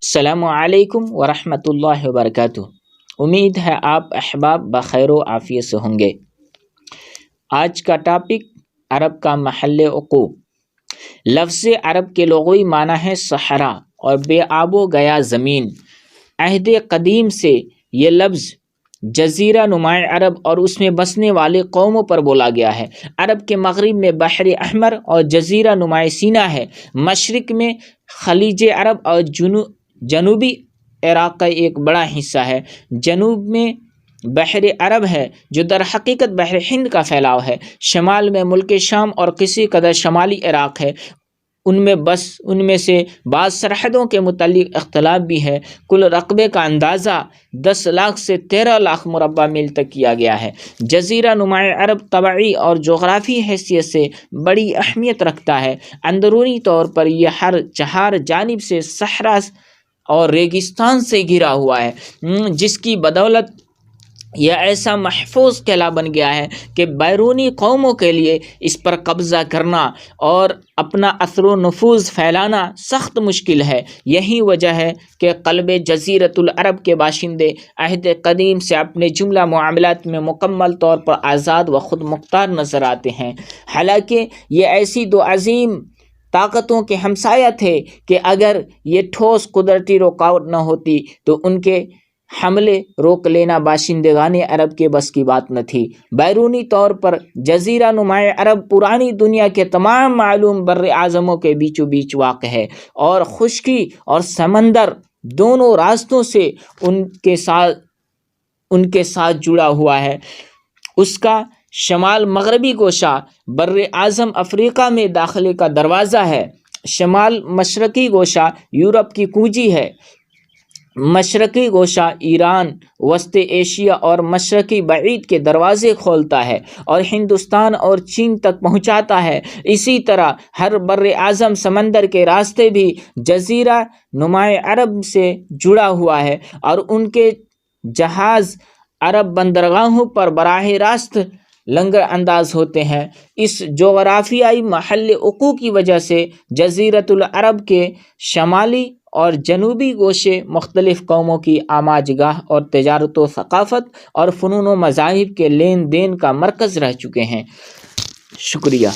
السلام علیکم ورحمۃ اللہ وبرکاتہ۔ امید ہے آپ احباب بخیر و عافیت سے ہوں گے۔ آج کا ٹاپک عرب کا محل وقوع۔ لفظ عرب کے لغوی معنی ہے صحرا اور بے آب و گیا زمین۔ عہد قدیم سے یہ لفظ جزیرہ نماء عرب اور اس میں بسنے والے قوموں پر بولا گیا ہے۔ عرب کے مغرب میں بحر احمر اور جزیرہ نماء سینا ہے، مشرق میں خلیج عرب اور جنوبی عراق کا ایک بڑا حصہ ہے، جنوب میں بحر عرب ہے جو در حقیقت بحر ہند کا پھیلاؤ ہے، شمال میں ملک شام اور کسی قدر شمالی عراق ہے۔ ان میں سے بعض سرحدوں کے متعلق اختلاف بھی ہے۔ کل رقبے کا اندازہ 10 لاکھ سے 13 لاکھ مربع میل تک کیا گیا ہے۔ جزیرہ نماء عرب طبعی اور جغرافی حیثیت سے بڑی اہمیت رکھتا ہے۔ اندرونی طور پر یہ ہر 4 جانب سے صحرا اور ریگستان سے گھرا ہوا ہے، جس کی بدولت یہ ایسا محفوظ قلعہ بن گیا ہے کہ بیرونی قوموں کے لیے اس پر قبضہ کرنا اور اپنا اثر و نفوذ پھیلانا سخت مشکل ہے۔ یہی وجہ ہے کہ قلب جزیرۃ العرب کے باشندے عہد قدیم سے اپنے جملہ معاملات میں مکمل طور پر آزاد و خود مختار نظر آتے ہیں۔ حالانکہ یہ ایسی 2 عظیم طاقتوں کے ہمسایہ تھے کہ اگر یہ ٹھوس قدرتی رکاوٹ نہ ہوتی تو ان کے حملے روک لینا باشندگان عرب کے بس کی بات نہ تھی۔ بیرونی طور پر جزیرہ نماء عرب پرانی دنیا کے تمام معلوم بر اعظموں کے بیچوں بیچ واقع ہے اور خشکی اور سمندر دونوں راستوں سے ان کے ساتھ جڑا ہوا ہے۔ اس کا شمال مغربی گوشہ بر اعظم افریقہ میں داخلے کا دروازہ ہے، شمال مشرقی گوشہ یورپ کی کنجی ہے، مشرقی گوشہ ایران، وسط ایشیا اور مشرقی بعید کے دروازے کھولتا ہے اور ہندوستان اور چین تک پہنچاتا ہے۔ اسی طرح ہر بر اعظم سمندر کے راستے بھی جزیرہ نماء عرب سے جڑا ہوا ہے اور ان کے جہاز عرب بندرگاہوں پر براہ راست لنگر انداز ہوتے ہیں۔ اس جغرافیائی محل وقوع کی وجہ سے جزیرۃ العرب کے شمالی اور جنوبی گوشے مختلف قوموں کی آماج گاہ اور تجارت و ثقافت اور فنون و مذاہب کے لین دین کا مرکز رہ چکے ہیں۔ شکریہ۔